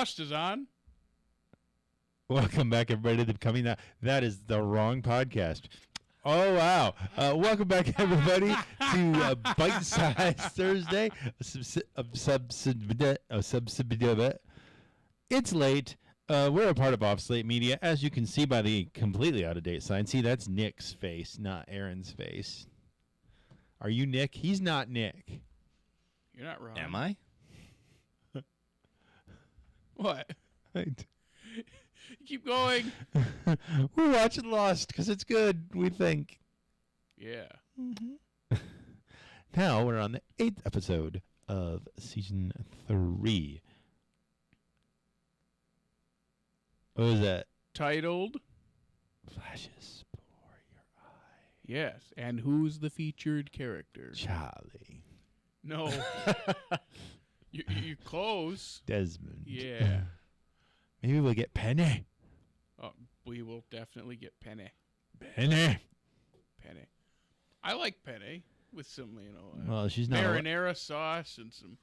Lost is on. Welcome back, everybody, to Becoming That. That is the wrong podcast. Oh, wow. Welcome back, everybody, to Bite Size Thursday. It's late. We're a part of Slate Media, as you can see by the completely out-of-date sign. See, that's Nick's face, not Aaron's face. Are you Nick? He's not Nick. You're not wrong. Am I? What? Right. Keep going. We're watching Lost because it's good, we think. Yeah. Mm-hmm. Now we're on the 8th episode of Season 3. What was that? Titled Flashes Before Your Eye. Yes. And who's the featured character? Charlie. No. You're close. Desmond. Yeah. Maybe we'll get Penny. Oh, we will definitely get Penny. Penny. Penny. I like Penny with some, well, she's not marinara sauce and some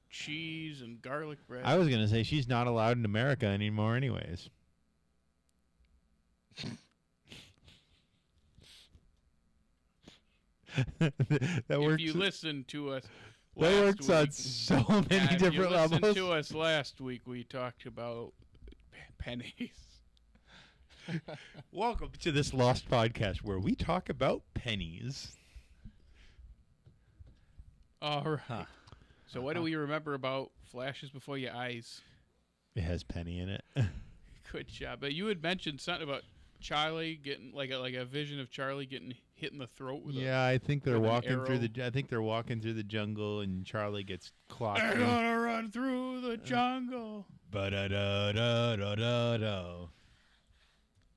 cheese and garlic bread. I was going to say she's not allowed in America anymore anyways. That works. If you listen to us that works week, on so many different levels. If you listened to us last week, we talked about pennies. Welcome to this Lost podcast where we talk about pennies. All right. So what do we remember about Flashes Before Your Eyes? It has Penny in it. Good job. But you had mentioned something about Charlie getting like a vision of Charlie getting hit in the throat with I think they're walking through arrow. I think they're walking through the jungle and Charlie gets clocked. They're gonna run through the jungle. Ba-da-da-da-da-da-da.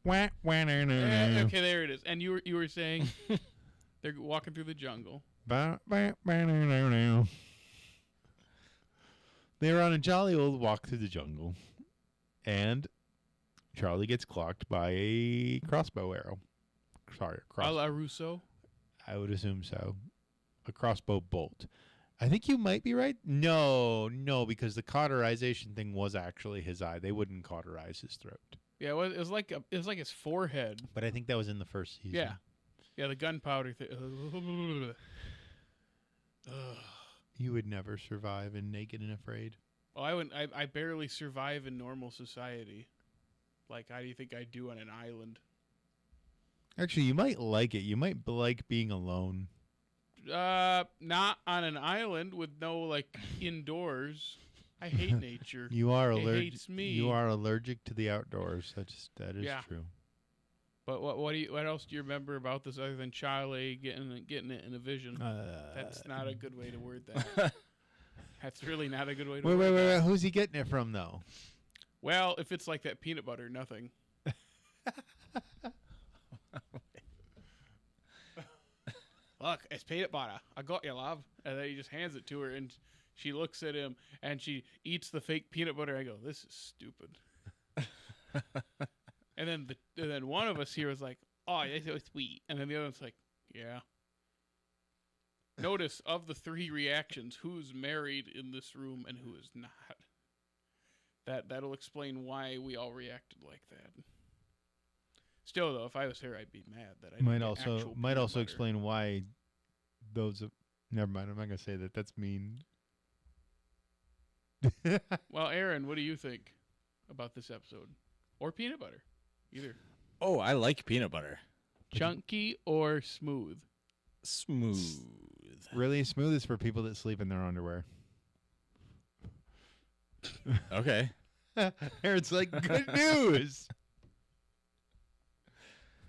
Okay, there it is. And you were saying they're walking through the jungle. They were on a jolly old walk through the jungle, and Charlie gets clocked by a crossbow arrow. Sorry, A la Rousseau? I would assume so. A crossbow bolt. I think you might be right. No, because the cauterization thing was actually his eye. They wouldn't cauterize his throat. Yeah, it was like his forehead. But I think that was in the first season. Yeah, the gunpowder thing. You would never survive in Naked and Afraid. Well, I wouldn't. I barely survive in normal society. Like, how do you think I do on an island? Actually, you might like it. You might like being alone. Not on an island with no indoors. I hate nature. You are It allergic. hates me. You are allergic to the outdoors. That is true. But what else do you remember about this other than Charlie getting it in a vision? That's not a good way to word that. That's really not a good way to word that. Wait. Who's he getting it from, though? Well, if it's like that peanut butter, nothing. Look, it's peanut butter. I got you, love. And then he just hands it to her, and she looks at him, and she eats the fake peanut butter. I go, this is stupid. And then one of us here was like, oh, that's so sweet. And then the other one's like, yeah. Notice, of the three reactions, who's married in this room and who is not. That'll explain why we all reacted like that. Still, though, if I was her, I'd be mad that I didn't might also explain why those. Never mind. I'm not gonna say that. That's mean. Well, Aaron, what do you think about this episode, or peanut butter, either? Oh, I like peanut butter. Chunky or smooth? Smooth. Really, smooth is for people that sleep in their underwear. Okay. Aaron's like, good news.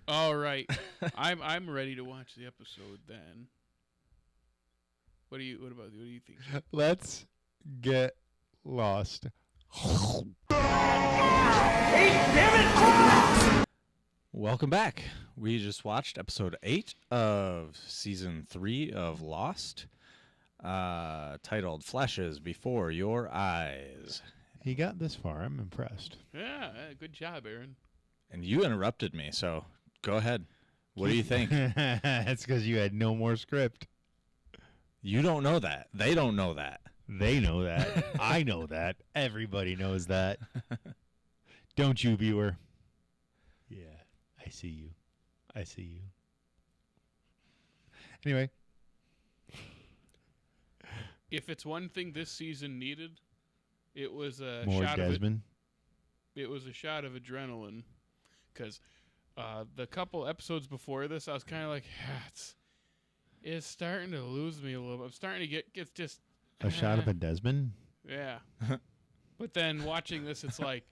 All right, I'm ready to watch the episode then. What do you think? Let's get lost. Welcome back. We just watched episode 8 of season 3 of Lost, titled Flashes Before Your Eyes. He got this far. I'm impressed. Yeah, good job, Aaron. And you interrupted me, so go ahead. What do you think? That's because you had no more script. You don't know that. They don't know that. They know that. I know that. Everybody knows that. Don't you, viewer? Yeah, I see you. I see you. Anyway. If it's one thing this season needed, it was a More shot Desmond. It was a shot of adrenaline, because the couple episodes before this, I was kind of like, it's starting to lose me a little bit. I'm starting to get just a shot of a Desmond. Yeah, but then watching this, it's like,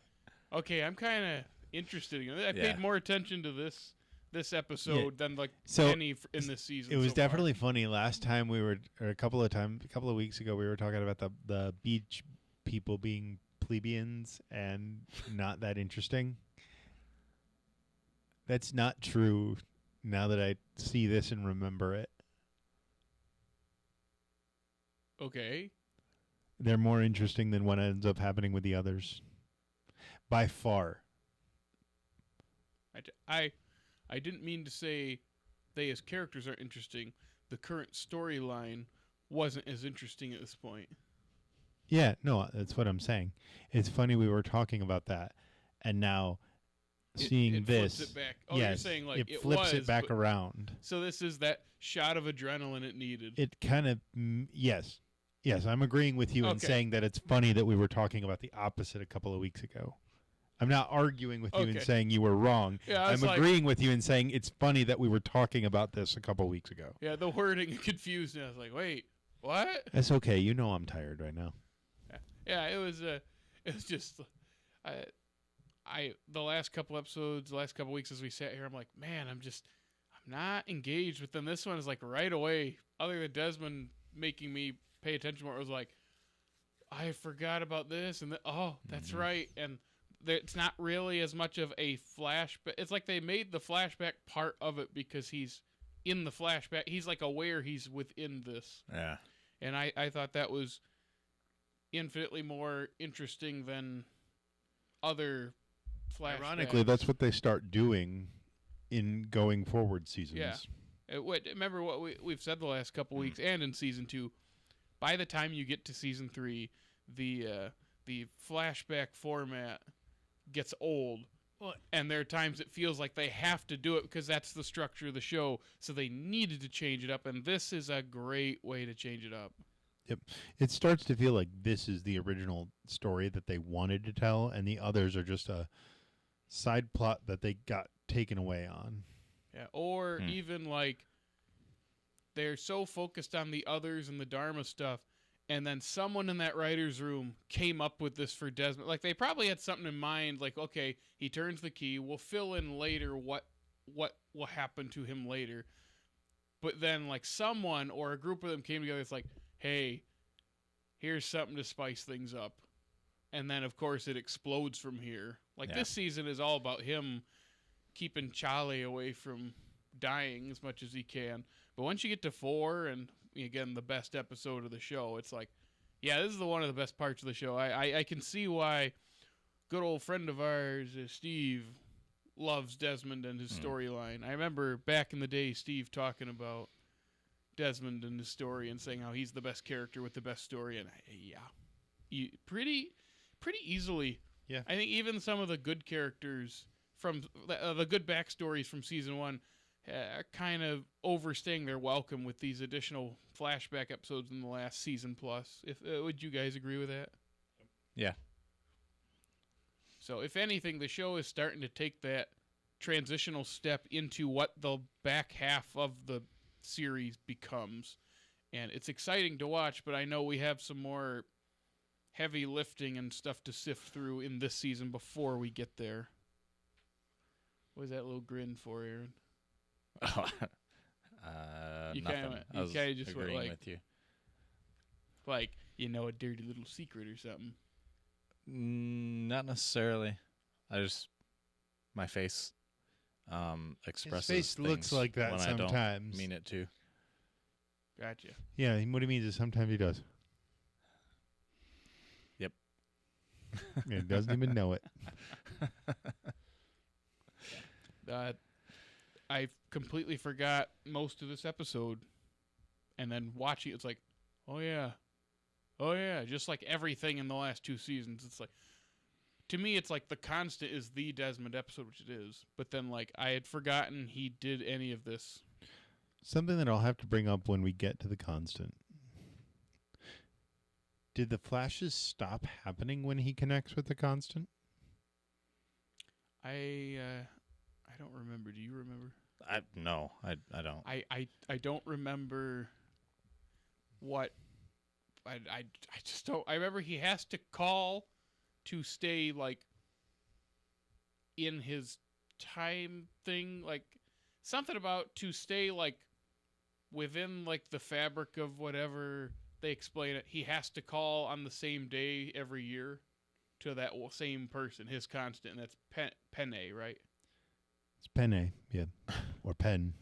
okay, I'm kind of interested. I paid more attention to this episode than like any in this season. It was definitely funny. Last time we were, or a couple of weeks ago, we were talking about the beach people being plebeians and not that interesting. That's not true now that I see this and remember it. Okay. They're more interesting than what ends up happening with the others. By far. I didn't mean to say they as characters are interesting. The current storyline wasn't as interesting at this point. Yeah, no, that's what I'm saying. It's funny we were talking about that, and now seeing it this, flips it back. Oh, yes, you're saying like it flips it back around. So this is that shot of adrenaline it needed. It kind of yes, I'm agreeing with you in saying that it's funny that we were talking about the opposite a couple of weeks ago. I'm not arguing with you and saying you were wrong. Yeah, I'm agreeing with you and saying it's funny that we were talking about this a couple of weeks ago. Yeah, the wording confused me. I was like, wait, what? That's okay. You know I'm tired right now. Yeah, it was just the last couple episodes, the last couple weeks as we sat here, I'm like, man, I'm not engaged with them. This one is like right away, other than Desmond making me pay attention more, it was like, I forgot about this and that's right. And it's not really as much of a flashback. It's like they made the flashback part of it because he's in the flashback. He's like aware he's within this. Yeah. And I thought that was infinitely more interesting than other flashbacks. Ironically, that's what they start doing in going forward seasons. Yeah. Remember what we've said the last couple weeks and in season 2. By the time you get to season 3, the flashback format gets old. And there are times it feels like they have to do it because that's the structure of the show. So they needed to change it up. And this is a great way to change it up. Yep. It starts to feel like this is the original story that they wanted to tell, and the others are just a side plot that they got taken away on. Yeah, or even like they're so focused on the others and the Dharma stuff, and then someone in that writer's room came up with this for Desmond. Like they probably had something in mind, like, okay, he turns the key, we'll fill in later what will happen to him later. But then like someone or a group of them came together, it's like, hey, here's something to spice things up. And then, of course, it explodes from here. Like, this season is all about him keeping Charlie away from dying as much as he can. But once you get to 4, and, again, the best episode of the show, it's like, yeah, this is one of the best parts of the show. I can see why good old friend of ours, Steve, loves Desmond and his storyline. I remember back in the day, Steve talking about Desmond and his story and saying how he's the best character with the best story, and pretty easily. Yeah, I think even some of the good characters from the good backstories from season 1 are kind of overstaying their welcome with these additional flashback episodes in the last season plus. Would you guys agree with that? Yeah. So if anything, the show is starting to take that transitional step into what the back half of the series becomes, and it's exciting to watch, but I know we have some more heavy lifting and stuff to sift through in this season before we get there. What was that little grin for, Aaron? You kind of just agreeing went with you. Like, a dirty little secret or something. Not necessarily. My face expresses His face looks like that when sometimes. I don't mean it to. Gotcha. Yeah, what he means is sometimes he does. Yep. He doesn't even know it. I completely forgot most of this episode, and then watching it's like, oh yeah, Oh yeah, just like everything in the last 2 seasons. It's like, to me, it's like the constant is the Desmond episode, which it is. But then, like, I had forgotten he did any of this. Something that I'll have to bring up when we get to the constant. Did the flashes stop happening when he connects with the constant? I don't remember. Do you remember? No, I don't. I don't remember what. I just don't. I remember he has to call to stay like in his time thing, like something about to stay like within like the fabric of whatever they explain it. He has to call on the same day every year to that same person, his constant, and that's Penne, right? It's Penne, yeah, or Pen.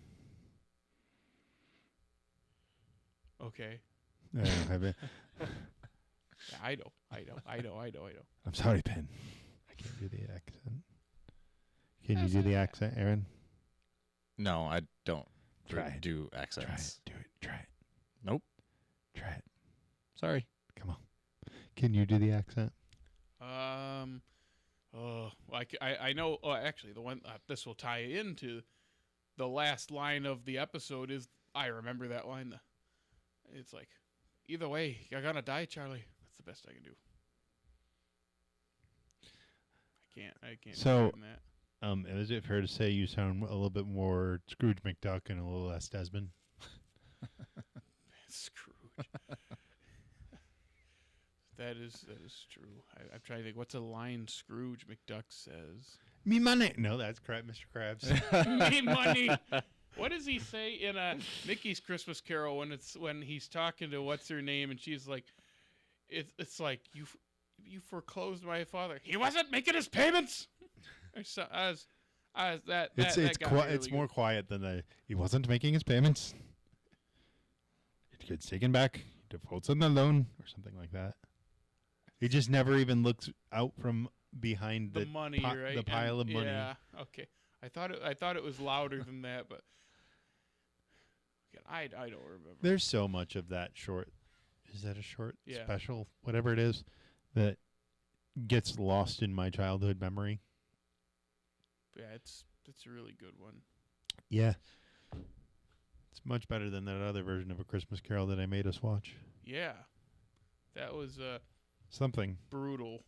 Okay. I know. I'm sorry, Pen. I can't do the accent. Can you do the accent, Aaron? No, I don't Try it. do accents. Try it. Do it. Try it. Nope. Try it. Sorry. Come on. Can you do the accent? I know. Oh, actually, the one this will tie into the last line of the episode is I remember that line. It's like, either way, you're gonna die, Charlie. That's the best I can do. I can't. So, do that. Is it fair to say you sound a little bit more Scrooge McDuck and a little less Desmond? Scrooge. That is true. I'm trying to think. What's a line Scrooge McDuck says? Me money. No, that's correct, Mr. Krabs. Me money. What does he say in Mickey's Christmas Carol when he's talking to what's her name and she's like, it's like you foreclosed my father. He wasn't making his payments. It's more quiet than he wasn't making his payments. It gets taken back. He defaults on the loan or something like that. He just never even looks out from behind the money, right? The pile of money. Yeah. Okay. I thought it was louder than that, but I don't remember. There's so much of that short. Is that a short special? Whatever it is, that gets lost in my childhood memory. Yeah, it's a really good one. Yeah. It's much better than that other version of A Christmas Carol that I made us watch. Yeah. That was something brutal.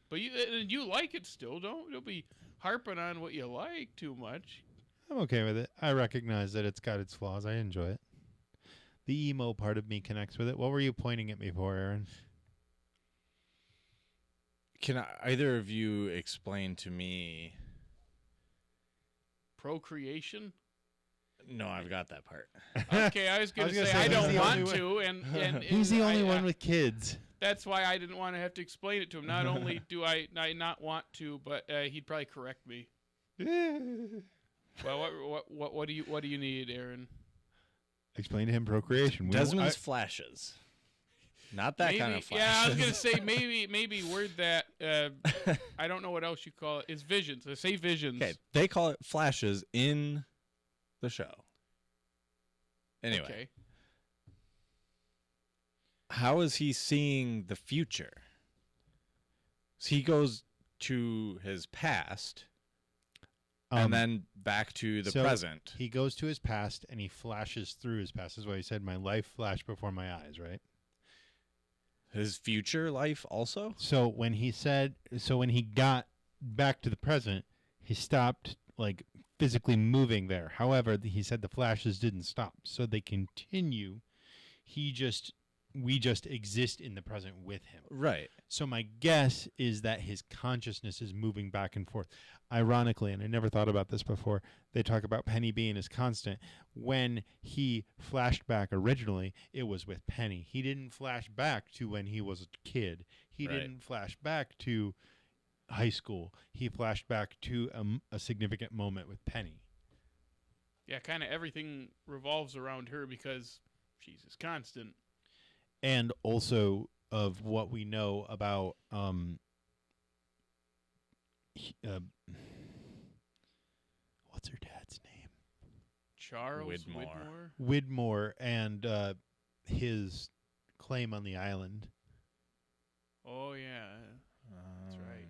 But you like it still. Don't be harping on what you like too much. I'm okay with it. I recognize that it's got its flaws. I enjoy it. The emo part of me connects with it. What were you pointing at me for, Aaron? Can either of you explain to me procreation? No, I've got that part. Okay, I was going to say I don't want to, and he's the only one with kids. That's why I didn't want to have to explain it to him. Not only do I not want to, but he'd probably correct me. Well, what do you need, Aaron? Explain to him procreation. Desmond's flashes. Not that kind of flash. Yeah, I was going to say maybe word that. I don't know what else you call it. It's visions. I say visions. Okay, they call it flashes in the show. Anyway. Okay. How is he seeing the future? So he goes to his past and then back to the present. He goes to his past and he flashes through his past. That's why he said, my life flashed before my eyes, right? His future life also? So when he got back to the present, he stopped like physically moving there. However, he said the flashes didn't stop. So they continue. We just exist in the present with him. Right. So my guess is that his consciousness is moving back and forth. Ironically, and I never thought about this before, they talk about Penny being his constant. When he flashed back originally, it was with Penny. He didn't flash back to when he was a kid. He didn't flash back to high school. He flashed back to a significant moment with Penny. Yeah, kind of everything revolves around her because she's his constant. And also of what we know about what's her dad's name? Charles Widmore. Widmore and his claim on the island. Oh yeah, that's right.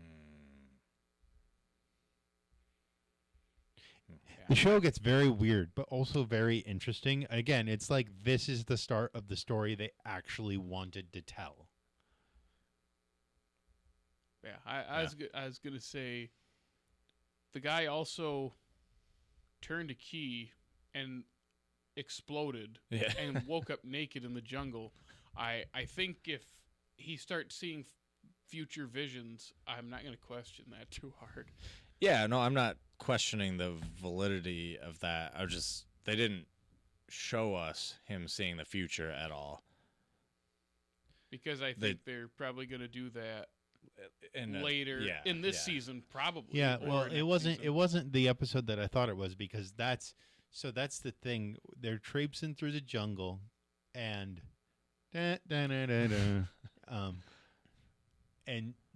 The show gets very weird, but also very interesting. Again, it's like this is the start of the story they actually wanted to tell. Yeah, I was gonna say, the guy also turned a key and exploded Yeah. and woke up naked in the jungle. I think if he starts seeing future visions, I'm not gonna question that too hard. Yeah, no, I'm not questioning the validity of that. They didn't show us him seeing the future at all. Because I think they're probably gonna do that later yeah, in this yeah. season, probably. Yeah, or well, next it wasn't season. it wasn't the episode that I thought it was, because that's the thing. They're traipsing through the jungle, and and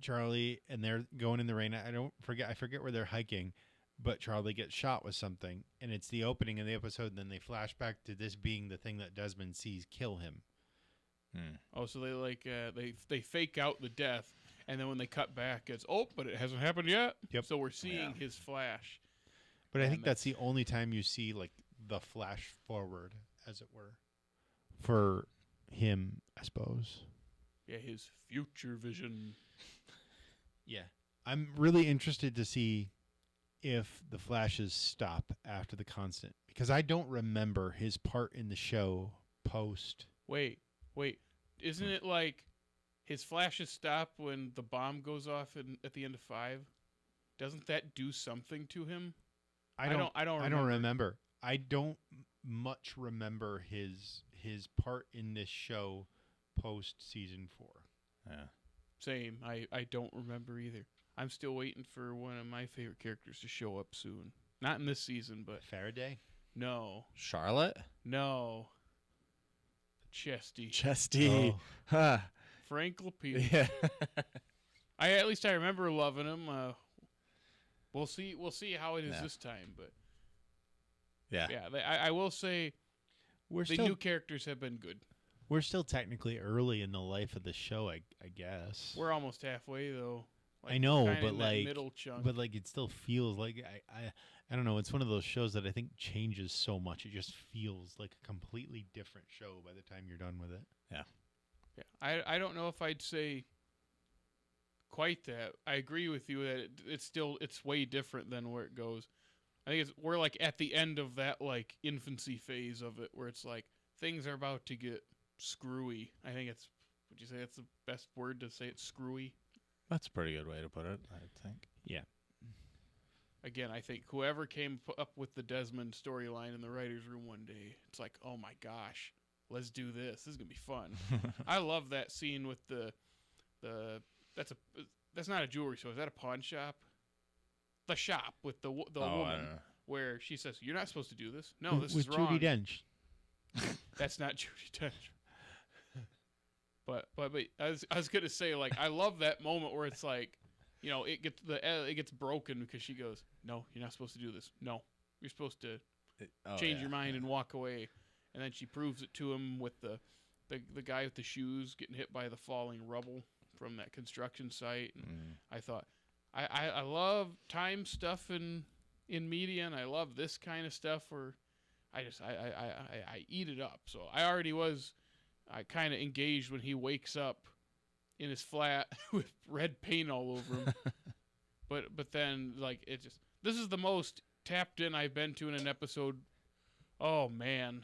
Charlie, and they're going in the rain. I forget where they're hiking, but Charlie gets shot with something, and it's the opening of the episode. And then they flash back to this being the thing that Desmond sees kill him. Oh, so they they fake out the death, and then when they cut back, it's but it hasn't happened yet. Yep. So we're seeing his flash. But I And think that's the only time you see like the flash forward, as it were, for him, I suppose. Yeah, his future vision. Yeah. I'm really interested to see if the flashes stop after the constant, because I don't remember his part in the show post. Wait. Isn't it like his flashes stop when the bomb goes off at the end of 5? Doesn't that do something to him? I don't remember. I don't much remember his part in this show post season 4. Yeah. Same. I don't remember either. I'm still waiting for one of my favorite characters to show up soon. Not in this season, but Faraday? no. Charlotte? No. Chesty. Chesty. Oh. Huh. Frank Lapine. Yeah. At least I remember loving him. We'll see how it is this time, but Yeah. I will say We're the still new characters have been good. we're still technically early in the life of the show, I guess. We're almost halfway though. I know, kinda but in that like middle chunk. but like it still feels like I don't know, it's one of those shows that I think changes so much. It just feels like a completely different show by the time you're done with it. Yeah, I don't know if I'd say quite that. I agree with you that it's way different than where it goes. I think we're like at the end of that like infancy phase of it, where it's like things are about to get screwy. I think would you say that's the best word to say it? Screwy. That's a pretty good way to put it, I think. Yeah. Again, I think whoever came up with the Desmond storyline in the writer's room one day, it's like, oh my gosh, let's do this. This is gonna be fun. I love that scene with that's not a jewelry store. Is that a pawn shop? The shop with the woman where she says, "You're not supposed to do this. No, this with is wrong." Judi Dench. That's not Judi Dench. But I was gonna say, like, I love that moment where it's like, it gets broken because she goes, "No, you're not supposed to do this. No, you're supposed to change your mind and walk away." And then she proves it to him with the guy with the shoes getting hit by the falling rubble from that construction site. And I thought, I love time stuff in media, and I love this kind of stuff where I eat it up. So I already was. I kind of engaged when he wakes up in his flat with red paint all over him. but then like this is the most tapped in I've been to in an episode. Oh man.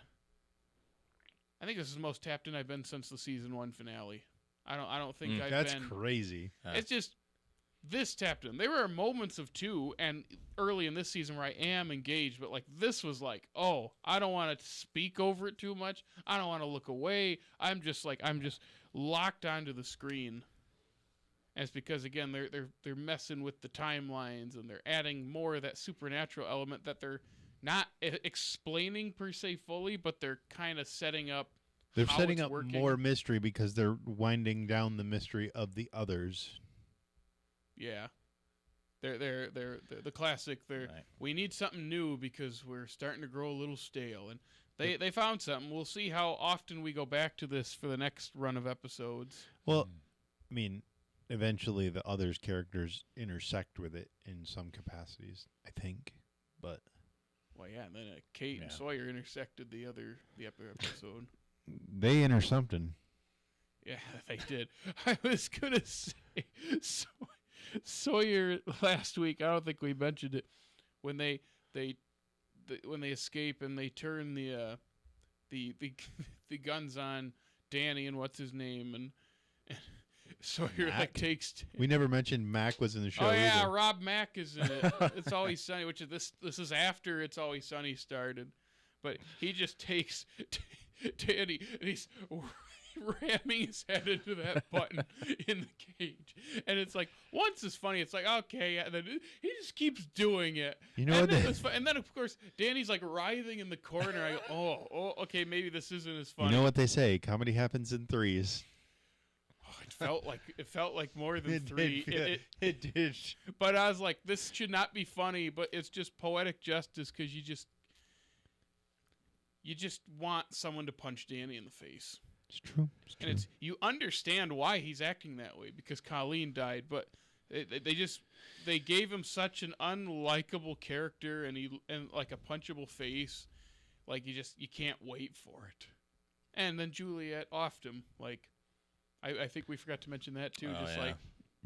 I think this is the most tapped in I've been since the season 1 finale. I don't think I've That's been. crazy. It's just this tapped in. There were moments of 2 and early in this season where I am engaged, but like this was like, oh, I don't want to speak over it too much. I don't want to look away. I'm just locked onto the screen. And it's because again they're messing with the timelines and they're adding more of that supernatural element that they're not explaining per se fully, but they're kind of setting up. They're how setting it's up working. more mystery because they're winding down the mystery of the others. Yeah, they're the classic. Right. We need something new because we're starting to grow a little stale, and they found something. We'll see how often we go back to this for the next run of episodes. Well, I mean, eventually the others' characters intersect with it in some capacities, I think. But Well, yeah, and then Kate and Sawyer intersected the episode. they inter something. Yeah, they did. I was gonna say Sawyer last week. I don't think we mentioned it when they escape and they turn the guns on Danny and what's his name and Sawyer Mac? takes. We never mentioned Mac was in the show. Oh yeah, either. Rob Mack is in it. It's Always Sunny, which is this is after It's Always Sunny started, but he just takes Danny and he's ramming his head into that button in the cage, and it's like once is funny. It's like okay, yeah, and then he just keeps doing it. You know what? And then of course Danny's like writhing in the corner. I go, oh, okay, maybe this isn't as funny. You know what they say? Comedy happens in threes. It felt like more than It three. It did. But I was like, this should not be funny, but it's just poetic justice because you just want someone to punch Danny in the face. It's true. And you understand why he's acting that way because Colleen died, but they gave him such an unlikable character and like a punchable face, like you can't wait for it. And then Juliet offed him. Like I think we forgot to mention that too. Like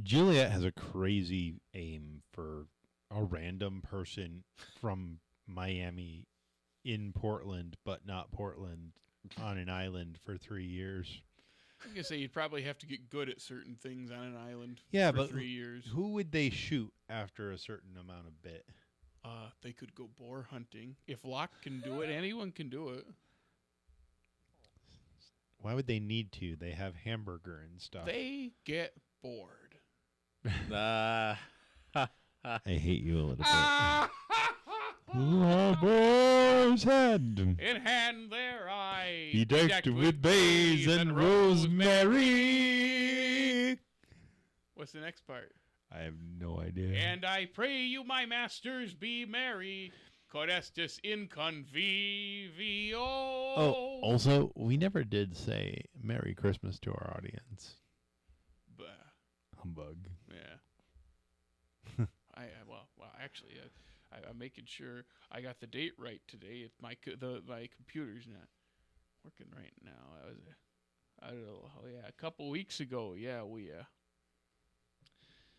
Juliet has a crazy aim for a random person from Miami in Portland, but not Portland, on an island for 3 years. I'm gonna say you'd probably have to get good at certain things on an island. Yeah, for but 3 years. Who would they shoot after a certain amount of bit? They could go boar hunting. If Locke can do it, anyone can do it. Why would they need to? They have hamburger and stuff. They get bored. I hate you a little bit. Boar's hand. In hand their eye. He decked with bays and rosemary. What's the next part? I have no idea. And I pray you, my masters, be merry. Codestis in convivio. Oh, also, we never did say Merry Christmas to our audience. Bah. Humbug. Yeah. Actually, I'm making sure I got the date right today. My computer's not working right now. I don't know. Oh yeah, a couple weeks ago. Yeah, a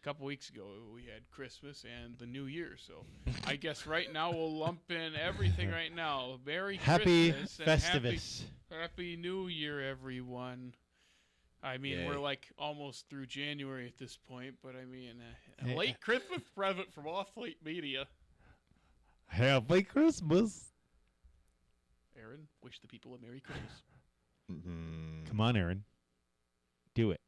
couple weeks ago we had Christmas and the New Year. So I guess right now we'll lump in everything right now. Merry Happy Christmas Festivus. and Happy New Year, everyone. I mean, Yay. we're like almost through January at this point, but I mean, a Hey. late Christmas present from Off Slate Media. Happy Christmas. Aaron, wish the people a Merry Christmas. Come on, Aaron. Do it.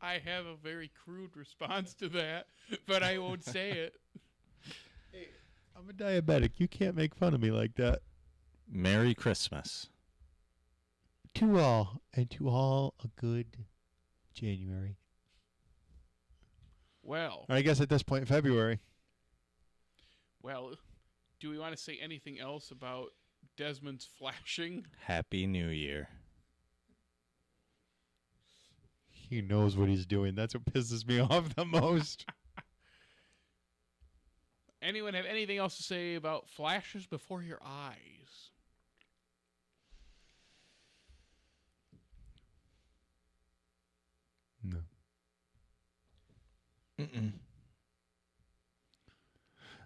I have a very crude response to that, but I won't say it. Hey, I'm a diabetic. You can't make fun of me like that. Merry Christmas. To all, and to all a good January. Well, I guess at this point, February. do we want to say anything else about Desmond's flashing? Happy New Year. He knows what he's doing. That's what pisses me off the most. Anyone have anything else to say about flashes before your eyes? No.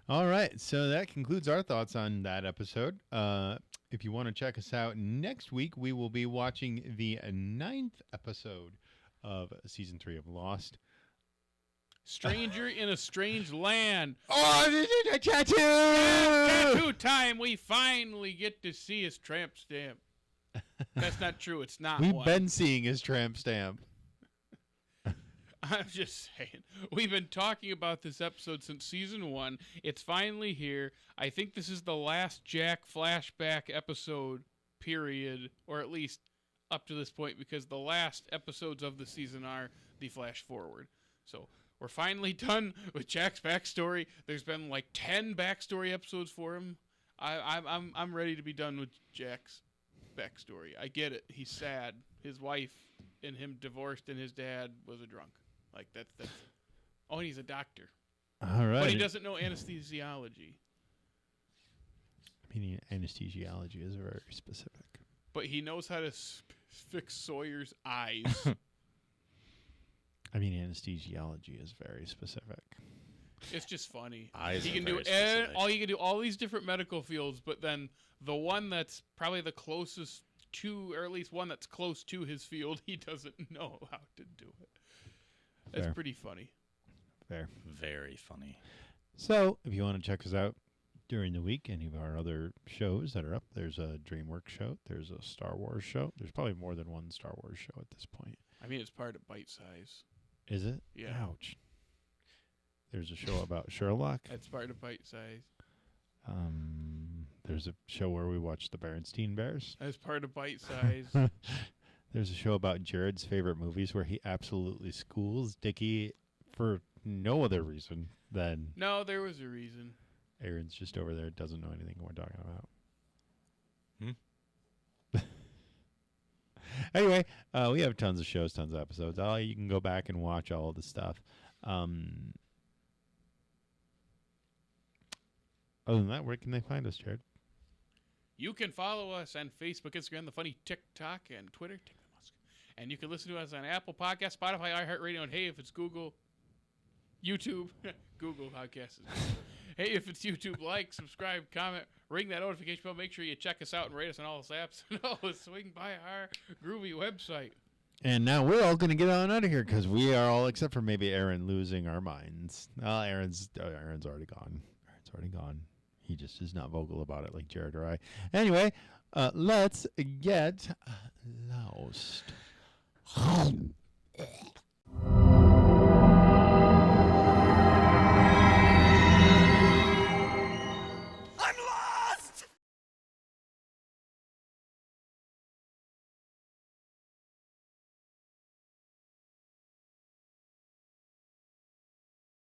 All right, so that concludes our thoughts on that episode. If you want to check us out next week, we will be watching the 9th episode of season 3 of Lost. Stranger in a Strange Land. Oh, tattoo! Tattoo time. We finally get to see his tramp stamp. That's not true. It's not We've one. been seeing his tramp stamp. I'm just saying. We've been talking about this episode since season 1. It's finally here. I think this is the last Jack flashback episode, period, or at least up to this point, because the last episodes of the season are the flash forward. So we're finally done with Jack's backstory. There's been like 10 backstory episodes for him. I'm ready to be done with Jack's backstory. I get it. He's sad. His wife and him divorced, and his dad was a drunk. Like that's. Oh, and he's a doctor. All right. But he doesn't know anesthesiology. Meaning anesthesiology is very specific. But he knows how to fix Sawyer's eyes. I mean, anesthesiology is very specific. It's just funny. Eyes He are can do very specific. he can do all these different medical fields, but then the one that's probably the closest to, or at least one that's close to his field, he doesn't know how to do it. It's Fair. pretty funny. Fair. Very funny. So, if you want to check us out during the week, any of our other shows that are up, there's a DreamWorks show, there's a Star Wars show. There's probably more than one Star Wars show at this point. I mean, it's part of Bite Size. Is it? Yeah. Ouch. There's a show about Sherlock. That's part of Bite Size. There's a show where we watch the Berenstain Bears. That's part of Bite Size. There's a show about Jared's favorite movies where he absolutely schools Dickie for no other reason than No, there was a reason. Aaron's just over there, doesn't know anything we're talking about. Anyway, we have tons of shows, tons of episodes. You can go back and watch all of the stuff. Other than that, where can they find us, Jared? You can follow us on Facebook, Instagram, the funny TikTok, and Twitter. And you can listen to us on Apple Podcasts, Spotify, iHeartRadio, and hey, if it's Google, YouTube, Google Podcasts. Hey, if it's YouTube, like, subscribe, comment, ring that notification bell. Make sure you check us out and rate us on all the apps. No, swing by our groovy website. And now we're all going to get on out of here because we are all, except for maybe Aaron, losing our minds. Aaron's already gone. Aaron's already gone. He just is not vocal about it like Jared or I. Anyway, let's get lost.